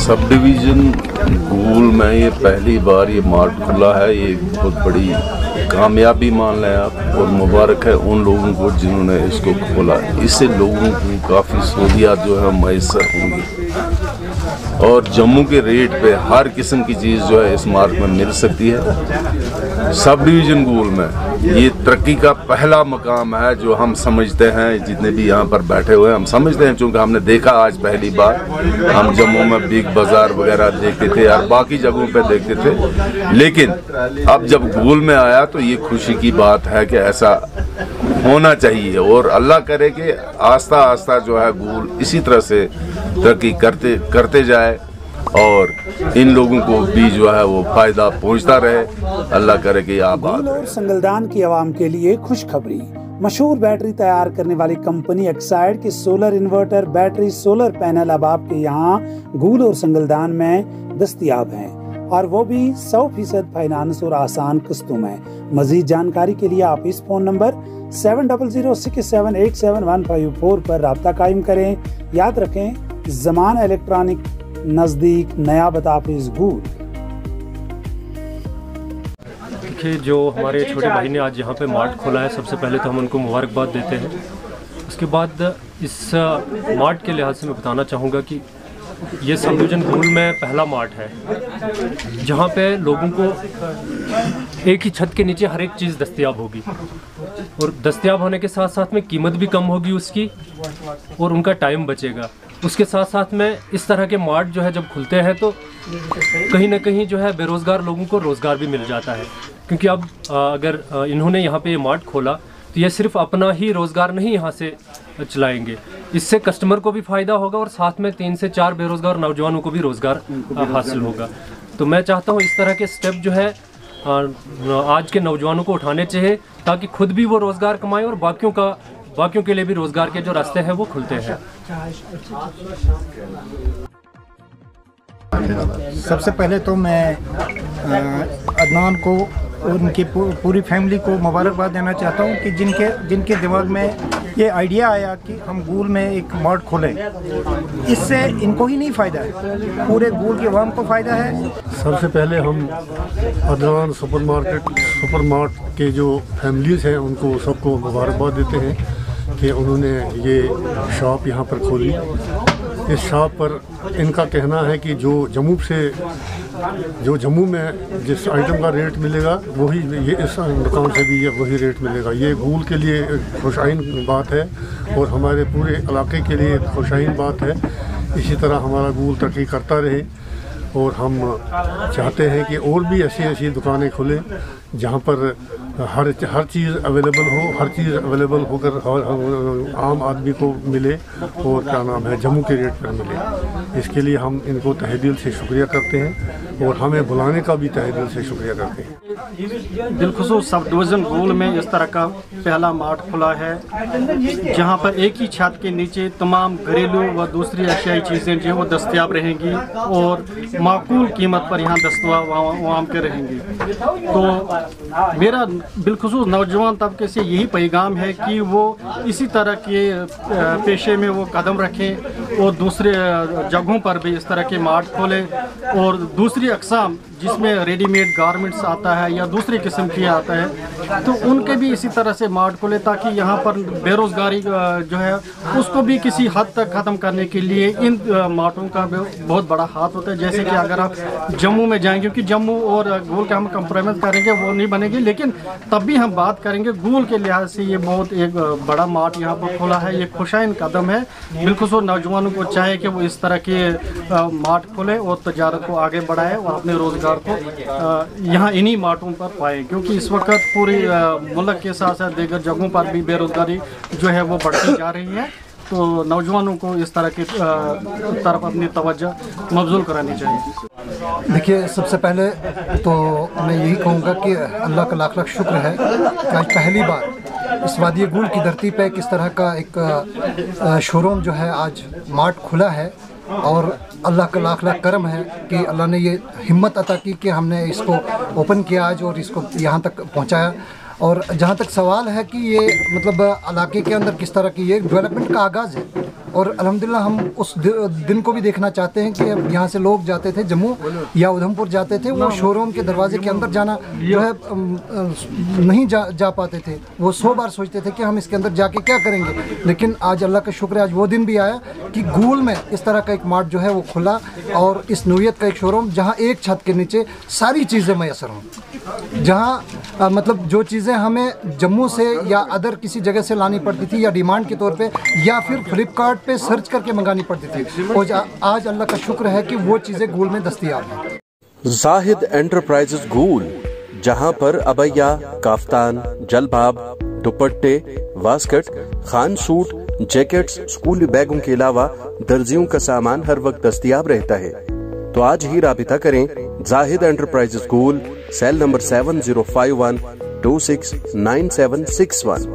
Sub division गूल में ये पहली बार ये मार्ट खुला है। ये बहुत बड़ी कामयाबी मान लें आप, और मुबारक है उन लोगों को जिन्होंने इसको खोला। इससे लोगों को काफ़ी सहूलियात जो है मैसर होंगी, और जम्मू के रेट पे हर किस्म की चीज़ जो है इस मार्ट में मिल सकती है। सब डिवीज़न गूल में ये तरक्की का पहला मकाम है जो हम समझते हैं, जितने भी यहाँ पर बैठे हुए हैं हम समझते हैं, क्योंकि हमने देखा आज पहली बार। हम जम्मू में बिग बाज़ार वगैरह देखते थे और बाकी जगहों पे देखते थे, लेकिन अब जब गूल में आया तो ये खुशी की बात है कि ऐसा होना चाहिए, और अल्लाह करे कि आस्ता आस्ता जो है गूल इसी तरह से तरक्की करते जाए और इन लोगों को भी जो है वो फायदा पहुंचता रहे। अल्लाह करे कि आप गूल और संगलदान की आवाम के लिए खुशखबरी। मशहूर बैटरी तैयार करने वाली कंपनी एक्साइड के solar inverter, battery, solar panel अब आपके यहाँ गूल और संगलदान में दस्तयाब हैं, और वो भी 100% फाइनेंस और आसान किस्तों में। मजीद जानकारी के लिए आप इस फोन नंबर 7006787154 पर राब्ता कायम करें। याद रखें, ज़मान इलेक्ट्रॉनिक, नज़दीक नया बताफिज गूल। देखिए, जो हमारे छोटे भाई ने आज यहाँ पे मार्ट खोला है, सबसे पहले तो हम उनको मुबारकबाद देते हैं। उसके बाद इस मार्ट के लिहाज से मैं बताना चाहूँगा कि ये सब डिवीज़न गूल में पहला मार्ट है जहाँ पे लोगों को एक ही छत के नीचे हर एक चीज़ दस्तयाब होगी, और दस्तयाब होने के साथ साथ में कीमत भी कम होगी उसकी, और उनका टाइम बचेगा। उसके साथ साथ में इस तरह के मार्ट जो है जब खुलते हैं तो कहीं ना कहीं जो है बेरोज़गार लोगों को रोज़गार भी मिल जाता है, क्योंकि अब अगर इन्होंने यहाँ पे ये मार्ट खोला तो ये सिर्फ अपना ही रोज़गार नहीं यहाँ से चलाएंगे, इससे कस्टमर को भी फ़ायदा होगा और साथ में 3 से 4 बेरोज़गार नौजवानों को भी रोज़गार हासिल होगा। तो मैं चाहता हूँ इस तरह के स्टेप जो है आज के नौजवानों को उठाने चाहिए, ताकि खुद भी वो रोज़गार कमाएं और बाकियों के लिए भी रोज़गार के जो रास्ते हैं वो खुलते हैं। सबसे पहले तो मैं अदनान को और उनकी पूरी फैमिली को मुबारकबाद देना चाहता हूँ कि जिनके दिमाग में ये आइडिया आया कि हम गूल में एक मार्ट खोलें। इससे इनको ही नहीं फ़ायदा है, पूरे गूल के अवाम को फ़ायदा है। सबसे पहले हम अदनान सुपर मार्ट के जो फैमिलीज़ हैं उनको सबको मुबारकबाद देते हैं कि उन्होंने ये शॉप यहाँ पर खोली। इस शॉप पर इनका कहना है कि जो जम्मू में जिस आइटम का रेट मिलेगा वही ये इस दुकान से भी वही रेट मिलेगा। ये गूल के लिए खुशाइन बात है और हमारे पूरे इलाके के लिए खुशाइन बात है। इसी तरह हमारा गूल तरक्की करता रहे, और हम चाहते हैं कि और भी ऐसी दुकानें खुलें जहाँ पर हर चीज़ अवेलेबल होकर आम आदमी को मिले और क्या नाम है जम्मू के रेट पर मिले। इसके लिए हम इनको तहे दिल से शुक्रिया करते हैं और हमें बुलाने का भी तहे दिल से शुक्रिया करते हैं। बिलखुसूस सब डिवीज़न गूल में इस तरह का पहला मार्ट खुला है जहाँ पर एक ही छत के नीचे तमाम घरेलू व दूसरी अशियाई चीज़ें जो हैं वो दस्तयाब रहेंगी और माकूल कीमत पर यहाँ दस्तयाब के रहेंगी। तो मेरा बिलखुसूस नौजवान तबके से यही पैगाम है कि वो इसी तरह के पेशे में वो कदम रखें और दूसरे जगहों पर भी इस तरह के मार्ट खोलें, और दूसरी अक़साम जिसमें रेडीमेड गारमेंट्स आता है या दूसरी किस्म की आता है तो उनके भी इसी तरह से मार्ट खोले, ताकि यहाँ पर बेरोज़गारी जो है उसको भी किसी हद तक ख़त्म करने के लिए इन मार्टों का बहुत बड़ा हाथ होता है। जैसे कि अगर आप जम्मू में जाएंगे, क्योंकि जम्मू और गूल के हम कंप्रोमाइज़ करेंगे वो नहीं बनेगी, लेकिन तब भी हम बात करेंगे गूल के लिहाज से ये बहुत एक बड़ा मार्ट यहाँ पर खोला है। ये खुशाइन कदम है। बिल्कुल नौजवानों को चाहे कि वो इस तरह के मार्ट खोले और तजारत को आगे बढ़ाए और अपने रोज़गार को यहाँ इन्हीं मार्टों पर पाए, क्योंकि इस वक्त पूरी मुल्क के साथ साथ दीगर जगहों पर भी बेरोज़गारी जो है वो बढ़ती जा रही है। तो नौजवानों को इस तरह की तरफ अपनी तवज्जो मबज़ूल करानी चाहिए। देखिए, सबसे पहले तो मैं यही कहूँगा कि अल्लाह का लाख लाख शुक्र है कि आज पहली बार इस वादी गूल की धरती पे किस तरह का एक शोरूम जो है आज मार्ट खुला है, और अल्लाह का लाख लाख करम है कि अल्लाह ने ये हिम्मत अता की कि हमने इसको ओपन किया आज और इसको यहाँ तक पहुँचाया। और जहाँ तक सवाल है कि ये मतलब इलाके के अंदर किस तरह की ये डेवलपमेंट का आगाज़ है, और अल्हम्दुलिल्लाह हम उस दिन को भी देखना चाहते हैं कि यहाँ से लोग जाते थे जम्मू या उधमपुर जाते थे, वो शोरूम के दरवाजे के अंदर जाना जो है नहीं जा पाते थे। वो 100 बार सोचते थे कि हम इसके अंदर जाके क्या करेंगे, लेकिन आज अल्लाह का शुक्र है आज वो दिन भी आया कि गूल में इस तरह का एक मार्ट जो है वो खुला और इस नोयत का एक शोरूम जहाँ एक छत के नीचे सारी चीज़ें मैसर हों, जहाँ मतलब जो चीज़ें हमें जम्मू से या अदर किसी जगह से लानी पड़ती थी या डिमांड के तौर पे या फिर फ्लिपकार्ट पे सर्च करके मंगानी पड़ती थी, और आज अल्लाह का शुक्र है कि वो चीज़ें गूल में दस्तयाब हैं। जाहिद एंटरप्राइजेज गूल, जहां पर अबैया, काफ्तान, जलबाब, दुपट्टे, वास्कट, खान सूट, जैकेट्स, स्कूली बैगों के अलावा दर्जियों का सामान हर वक्त दस्तयाब रहता है। तो आज ही राबिता करें जाहिद एंटरप्राइजेज गूल, सेल नंबर 7051269761।